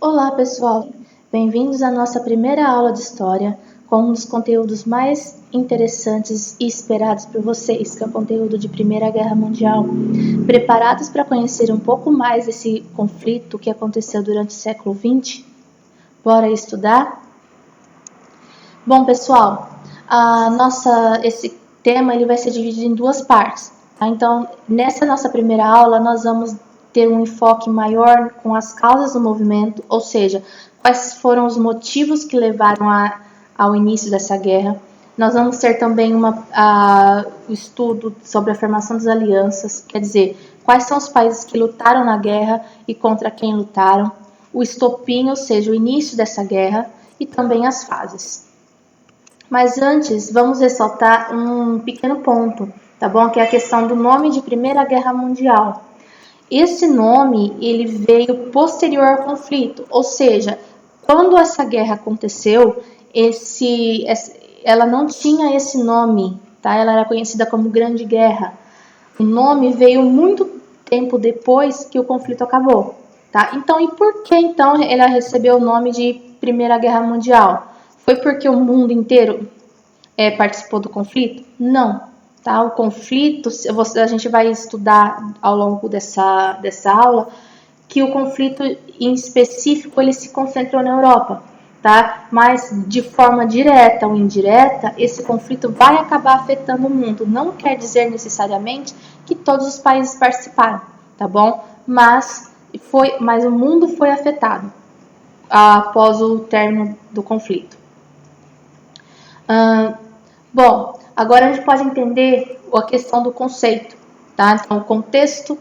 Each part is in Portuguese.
Olá pessoal, bem-vindos à nossa primeira aula de História com um dos conteúdos mais interessantes e esperados por vocês, que é o conteúdo de Primeira Guerra Mundial. Preparados para conhecer um pouco mais desse conflito que aconteceu durante o século XX? Bora estudar? Bom pessoal, esse tema ele vai ser dividido em duas partes. Tá? Então, nessa nossa primeira aula, nós vamos ter um enfoque maior com as causas do movimento, ou seja, quais foram os motivos que levaram ao início dessa guerra. Nós vamos ter também um estudo sobre a formação das alianças, quer dizer, quais são os países que lutaram na guerra e contra quem lutaram, o estopim, ou seja, o início dessa guerra, e também as fases. Mas antes, vamos ressaltar um pequeno ponto, tá bom? Que é a questão do nome de Primeira Guerra Mundial. Esse nome ele veio posterior ao conflito, ou seja, quando essa guerra aconteceu, ela não tinha esse nome, tá? Ela era conhecida como Grande Guerra. O nome veio muito tempo depois que o conflito acabou, tá? Então, e por que então ela recebeu o nome de Primeira Guerra Mundial? Foi porque o mundo inteiro participou do conflito? Não. Tá? O conflito, a gente vai estudar ao longo dessa aula, que o conflito em específico ele se concentrou na Europa, tá? Mas de forma direta ou indireta, esse conflito vai acabar afetando o mundo. Não quer dizer necessariamente que todos os países participaram, tá bom? Mas o mundo foi afetado após o término do conflito. Bom, agora a gente pode entender a questão do conceito, tá? Então, o contexto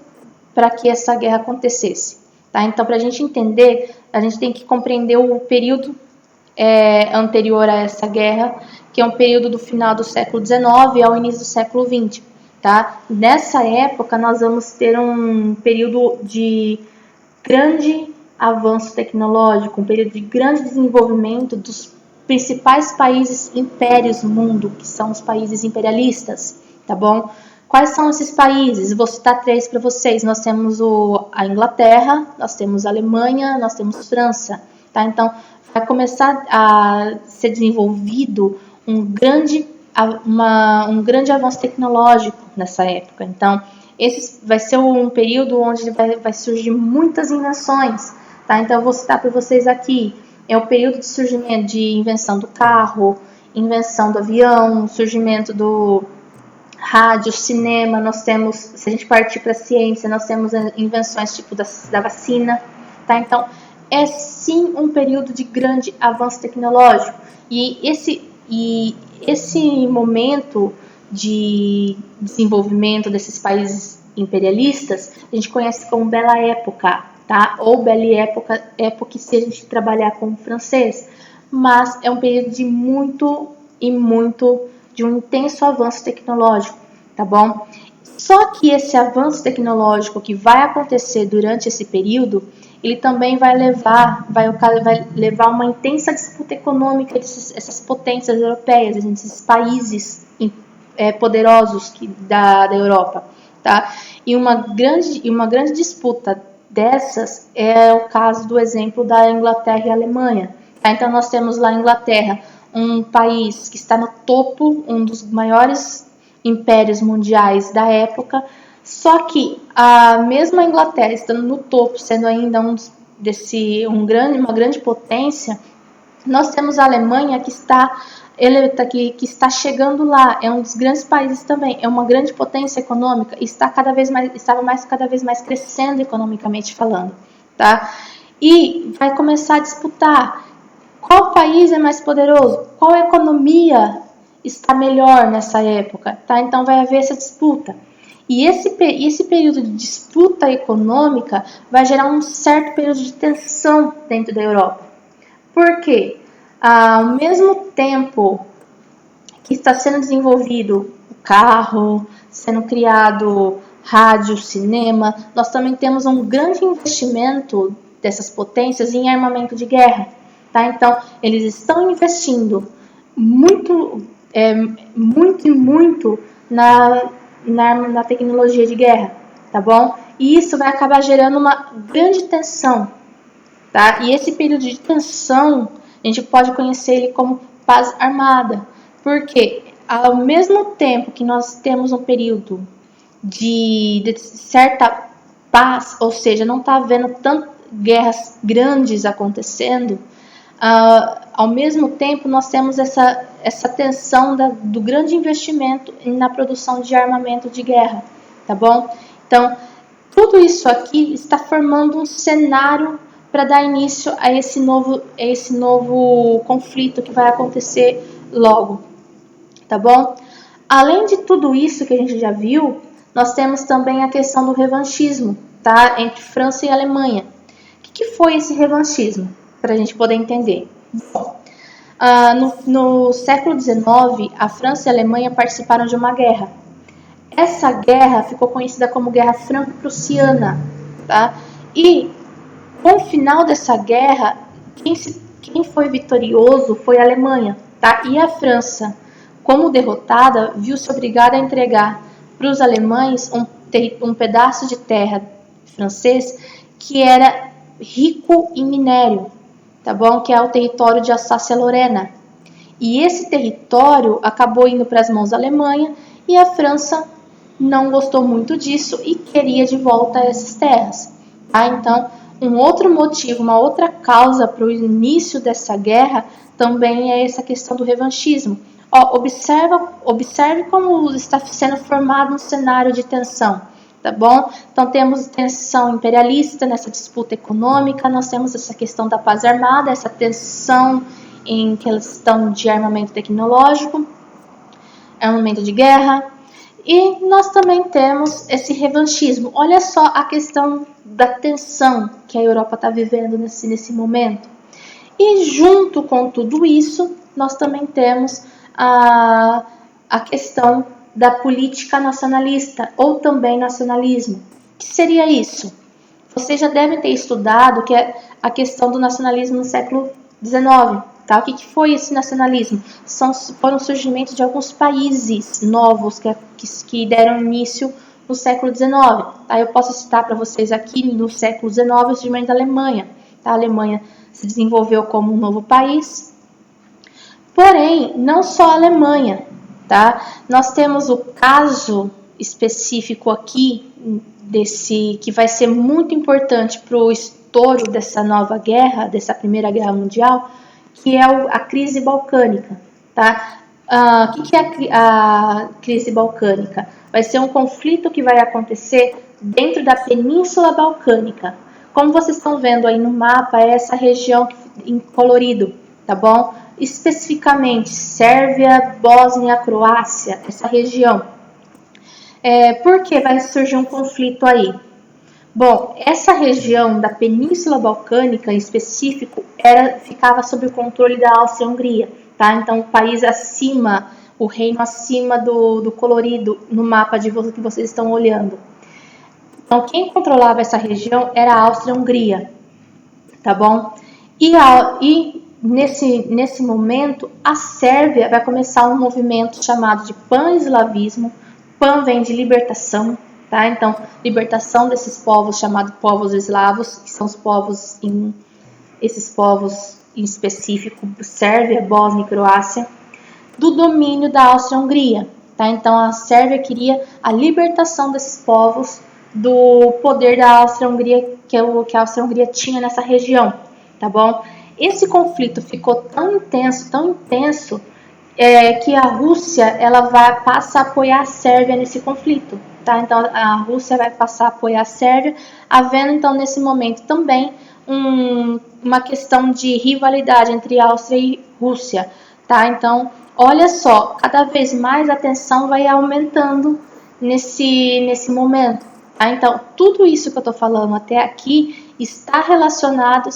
para que essa guerra acontecesse, tá? Então, para a gente entender, a gente tem que compreender o período anterior a essa guerra, que é um período do final do século XIX ao início do século XX, tá? Nessa época, nós vamos ter um período de grande avanço tecnológico, um período de grande desenvolvimento dos principais países impérios do mundo, que são os países imperialistas, tá bom? Quais são esses países? Vou citar três para vocês. Nós temos a Inglaterra, nós temos a Alemanha, nós temos França, tá? Então, vai começar a ser desenvolvido um grande avanço tecnológico nessa época. Então, esse vai ser um período onde vai surgir muitas invenções, tá? Então, eu vou citar para vocês aqui. É o período de surgimento de invenção do carro, invenção do avião, surgimento do rádio, cinema. Nós temos, se a gente partir para a ciência, nós temos invenções tipo da vacina, tá? Então, é sim um período de grande avanço tecnológico. E esse momento de desenvolvimento desses países imperialistas, a gente conhece como Bela Época, tá? Ou Belle Époque se a gente trabalhar com o francês, mas é um período de de um intenso avanço tecnológico, tá bom? Só que esse avanço tecnológico que vai acontecer durante esse período, ele também vai levar uma intensa disputa econômica dessas potências europeias, desses países poderosos da Europa, tá? E uma grande disputa dessas é o caso do exemplo da Inglaterra e Alemanha. Tá? Então, nós temos lá a Inglaterra, um país que está no topo, um dos maiores impérios mundiais da época, só que a mesma Inglaterra estando no topo, sendo ainda uma grande potência, nós temos a Alemanha que está chegando lá, é um dos grandes países também, é uma grande potência econômica e estava cada vez mais crescendo economicamente falando, tá? E vai começar a disputar qual país é mais poderoso, qual economia está melhor nessa época, tá? Então vai haver essa disputa. E esse período de disputa econômica vai gerar um certo período de tensão dentro da Europa. Por quê? Ao mesmo tempo que está sendo desenvolvido o carro, sendo criado rádio, cinema, nós também temos um grande investimento dessas potências em armamento de guerra. Tá? Então, eles estão investindo muito na tecnologia de guerra, tá bom? E isso vai acabar gerando uma grande tensão tá? E esse período de tensão, a gente pode conhecer ele como paz armada, porque ao mesmo tempo que nós temos um período de certa paz, ou seja, não está havendo tantas guerras grandes acontecendo, ao mesmo tempo nós temos essa tensão do grande investimento na produção de armamento de guerra, tá bom? Então, tudo isso aqui está formando um cenário para dar início a esse novo conflito que vai acontecer logo, tá bom? Além de tudo isso que a gente já viu, nós temos também a questão do revanchismo, tá? Entre França e Alemanha. O que foi esse revanchismo? Para a gente poder entender. Bom, no século XIX, a França e a Alemanha participaram de uma guerra. Essa guerra ficou conhecida como Guerra Franco-Prussiana, tá? E com o final dessa guerra, quem foi vitorioso foi a Alemanha, tá? E a França, como derrotada, viu-se obrigada a entregar para os alemães um pedaço de terra francês que era rico em minério, tá bom? Que é o território de Alsácia-Lorena. E esse território acabou indo para as mãos da Alemanha e a França não gostou muito disso e queria de volta essas terras, tá? Então, um outro motivo, uma outra causa para o início dessa guerra também é essa questão do revanchismo. Observe como está sendo formado um cenário de tensão, tá bom? Então temos tensão imperialista nessa disputa econômica, nós temos essa questão da paz armada, essa tensão em questão de armamento tecnológico, armamento de guerra, e nós também temos esse revanchismo. Olha só a questão da tensão que a Europa está vivendo nesse momento. E junto com tudo isso, nós também temos a questão da política nacionalista, ou também nacionalismo. O que seria isso? Vocês já devem ter estudado que é a questão do nacionalismo no século XIX. Tá? O que foi esse nacionalismo? Foram o surgimento de alguns países novos que deram início no século XIX. Tá? Eu posso citar para vocês aqui no século XIX o surgimento da Alemanha. Tá? A Alemanha se desenvolveu como um novo país. Porém, não só a Alemanha. Tá? Nós temos o caso específico aqui, que vai ser muito importante para o estouro dessa nova guerra, dessa Primeira Guerra Mundial, que é a crise balcânica. Tá? O que é a crise balcânica? Vai ser um conflito que vai acontecer dentro da Península Balcânica. Como vocês estão vendo aí no mapa, é essa região em colorido, tá bom? Especificamente Sérvia, Bósnia, Croácia, essa região. Por que vai surgir um conflito aí? Bom, essa região da Península Balcânica em específico ficava sob o controle da Áustria-Hungria, tá? Então o país acima, o reino acima do colorido no mapa que vocês estão olhando. Então quem controlava essa região era a Áustria-Hungria, tá bom? E nesse momento a Sérvia vai começar um movimento chamado de pan-eslavismo. Pan vem de libertação. Tá? Então, libertação desses povos chamados povos eslavos, que são esses povos em específico, Sérvia, Bósnia e Croácia, do domínio da Áustria-Hungria. Tá? Então, a Sérvia queria a libertação desses povos do poder da Áustria-Hungria, que a Áustria-Hungria tinha nessa região. Tá bom? Esse conflito ficou tão intenso, que a Rússia passa a apoiar a Sérvia nesse conflito. Tá? Então a Rússia vai passar a apoiar a Sérvia, havendo então nesse momento também uma questão de rivalidade entre Áustria e Rússia. Tá? Então olha só, cada vez mais a tensão vai aumentando nesse momento. Tá? Então tudo isso que eu estou falando até aqui está relacionado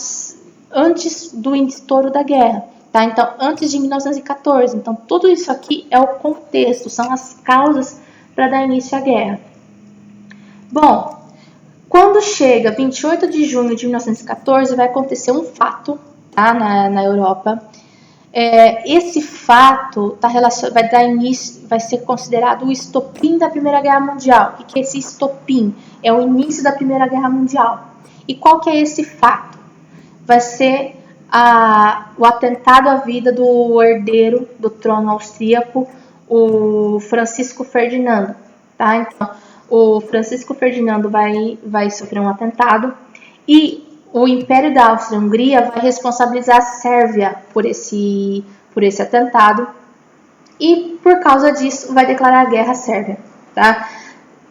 antes do estouro da guerra. Tá? Então antes de 1914. Então tudo isso aqui é o contexto, são as causas para dar início à guerra. Bom, quando chega 28 de junho de 1914, vai acontecer um fato, tá, na Europa. Esse fato vai ser considerado o estopim da Primeira Guerra Mundial. O que é esse estopim? É o início da Primeira Guerra Mundial. E qual que é esse fato? vai ser o atentado à vida do herdeiro do trono austríaco, o Francisco Ferdinando. Tá? Então, o Francisco Ferdinando vai sofrer um atentado e o Império da Áustria-Hungria vai responsabilizar a Sérvia por esse atentado e, por causa disso, vai declarar guerra à Sérvia. Tá?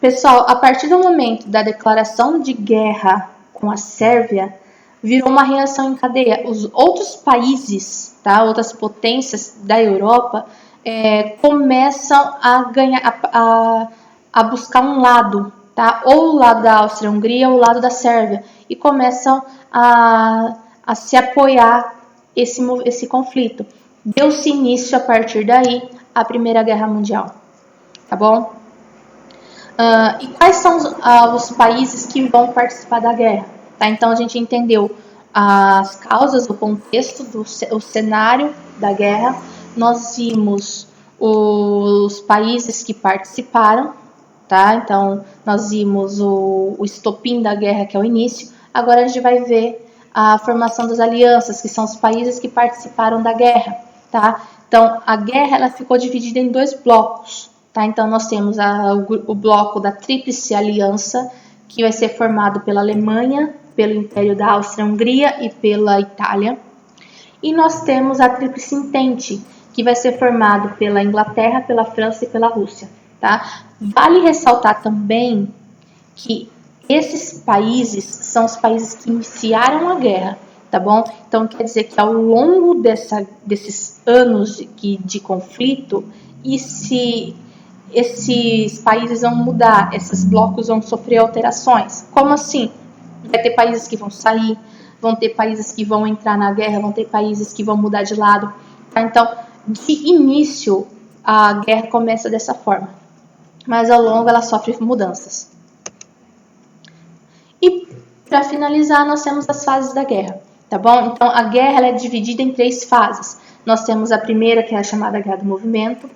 Pessoal, a partir do momento da declaração de guerra com a Sérvia, virou uma reação em cadeia. Os outros países, tá, outras potências da Europa, começam a ganhar, a buscar um lado, tá? Ou o lado da Áustria-Hungria ou o lado da Sérvia, e começam a se apoiar esse conflito. Deu-se início, a partir daí, à Primeira Guerra Mundial. Tá bom? E quais são os países que vão participar da guerra? Tá? Então, a gente entendeu as causas, o contexto, o cenário da guerra. Nós vimos os países que participaram, tá? Então, nós vimos o estopim da guerra, que é o início. Agora, a gente vai ver a formação das alianças, que são os países que participaram da guerra, tá? Então, a guerra ela ficou dividida em 2 blocos. Tá? Então, nós temos o bloco da Tríplice Aliança, que vai ser formado pela Alemanha, pelo Império da Áustria-Hungria e pela Itália. E nós temos a Tríplice Entente, que vai ser formado pela Inglaterra, pela França e pela Rússia. Tá? Vale ressaltar também que esses países são os países que iniciaram a guerra. Tá bom? Então, quer dizer que ao longo desses anos de conflito, e se esses países vão mudar, esses blocos vão sofrer alterações. Como assim? Vai ter países que vão sair, vão ter países que vão entrar na guerra, vão ter países que vão mudar de lado. Tá? Então, de início, a guerra começa dessa forma, mas ao longo ela sofre mudanças. E, para finalizar, nós temos as fases da guerra. Tá bom? Então, a guerra ela é dividida em 3 fases. Nós temos a primeira, que é a chamada Guerra do Movimento.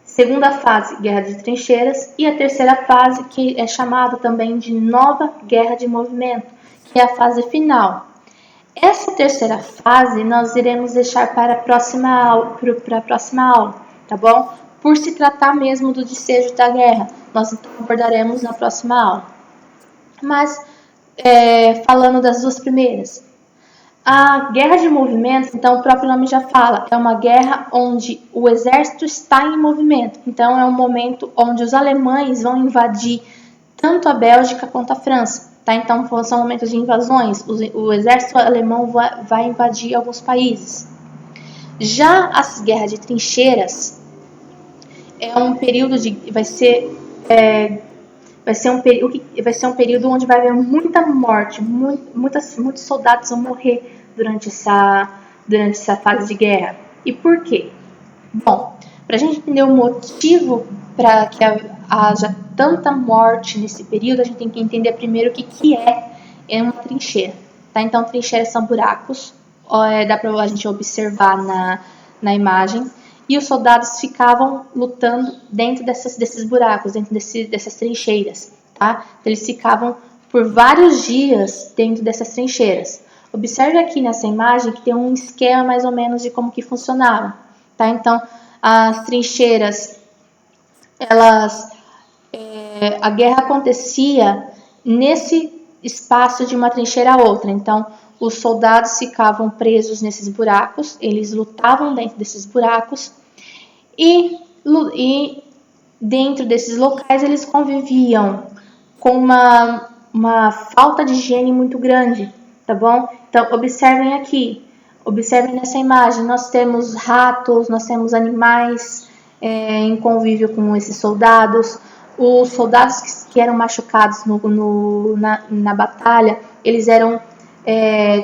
Segunda fase, Guerra de Trincheiras, e a terceira fase, que é chamada também de Nova Guerra de Movimento, que é a fase final. Essa terceira fase nós iremos deixar para a próxima aula, tá bom? Por se tratar mesmo do desfecho da guerra, nós então abordaremos na próxima aula. Mas, falando das 2 primeiras, a guerra de movimento, então o próprio nome já fala, é uma guerra onde o exército está em movimento. Então é um momento onde os alemães vão invadir tanto a Bélgica quanto a França. Tá? Então são momentos de invasões, o exército alemão vai invadir alguns países. Já as guerras de trincheiras é um período vai ser um período onde vai haver muita morte, muitos soldados vão morrer durante essa fase de guerra. E por quê? Bom, para a gente entender o motivo para que haja tanta morte nesse período, a gente tem que entender primeiro o que é uma trincheira. Tá? Então, trincheiras são buracos, dá para a gente observar na imagem, e os soldados ficavam lutando dentro desses buracos, dentro dessas trincheiras. Tá? Eles ficavam por vários dias dentro dessas trincheiras. Observe aqui nessa imagem que tem um esquema mais ou menos de como que funcionava. Tá? Então, as trincheiras, a guerra acontecia nesse espaço de uma trincheira a outra. Então, os soldados ficavam presos nesses buracos, eles lutavam dentro desses buracos e dentro desses locais eles conviviam com uma falta de higiene muito grande, tá bom? Então, observem aqui, observem nessa imagem, nós temos ratos, nós temos animais em convívio com esses soldados. Os soldados que eram machucados na batalha, eles eram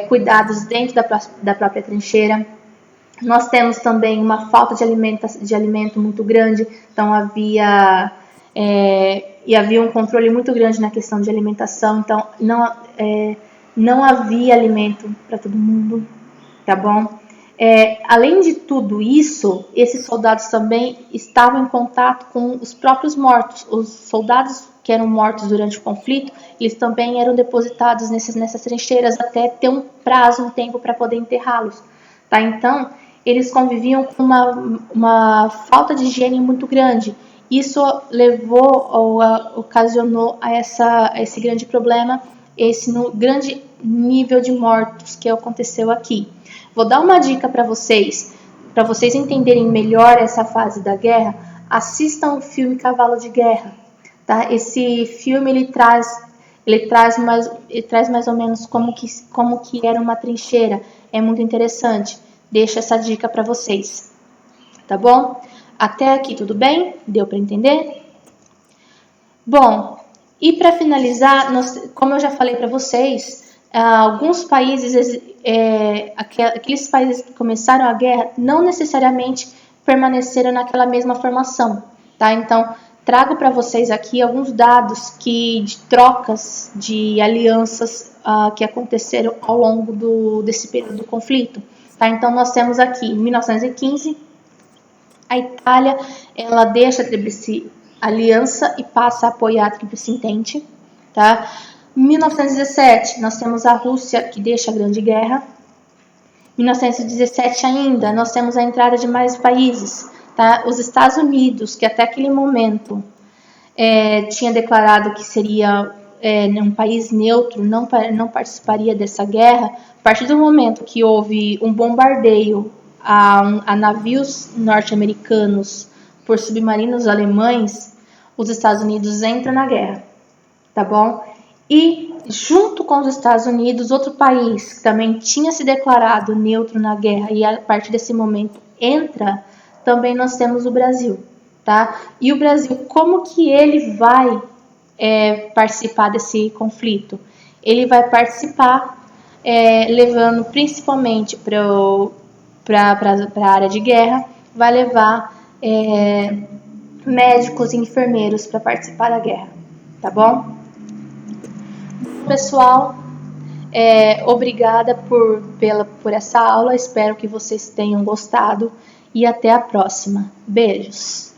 cuidados dentro da própria trincheira. Nós temos também uma falta de alimento muito grande, então havia um controle muito grande na questão de alimentação, então não havia alimento para todo mundo, tá bom? Além de tudo isso, esses soldados também estavam em contato com os próprios mortos. Os soldados que eram mortos durante o conflito, eles também eram depositados nessas trincheiras até ter um prazo, um tempo para poder enterrá-los. Tá? Então, eles conviviam com uma falta de higiene muito grande. Isso levou ou ocasionou a esse grande problema, esse grande nível de mortos que aconteceu aqui. Vou dar uma dica para vocês entenderem melhor essa fase da guerra. Assistam o filme Cavalo de Guerra. Tá? Esse filme ele traz mais ou menos como que era uma trincheira. É muito interessante. Deixo essa dica para vocês. Tá bom? Até aqui tudo bem? Deu para entender? Bom, e para finalizar, como eu já falei para vocês, alguns países, aqueles países que começaram a guerra, não necessariamente permaneceram naquela mesma formação, tá? Então, trago para vocês aqui alguns dados de trocas de alianças que aconteceram ao longo desse período do conflito, tá? Então, nós temos aqui, em 1915, a Itália, ela deixa a Tríplice Aliança e passa a apoiar a Tríplice Entente, tá? Em 1917, nós temos a Rússia, que deixa a Grande Guerra. Em 1917 ainda, nós temos a entrada de mais países, tá? Os Estados Unidos, que até aquele momento tinha declarado que seria um país neutro, não participaria dessa guerra. A partir do momento que houve um bombardeio a navios norte-americanos por submarinos alemães, os Estados Unidos entram na guerra, tá bom? E junto com os Estados Unidos, outro país que também tinha se declarado neutro na guerra e a partir desse momento entra, também nós temos o Brasil, tá? E o Brasil, como que ele vai participar desse conflito? Ele vai participar levando principalmente para a área de guerra, vai levar médicos e enfermeiros para participar da guerra, tá bom? Pessoal, obrigada por essa aula, espero que vocês tenham gostado e até a próxima. Beijos!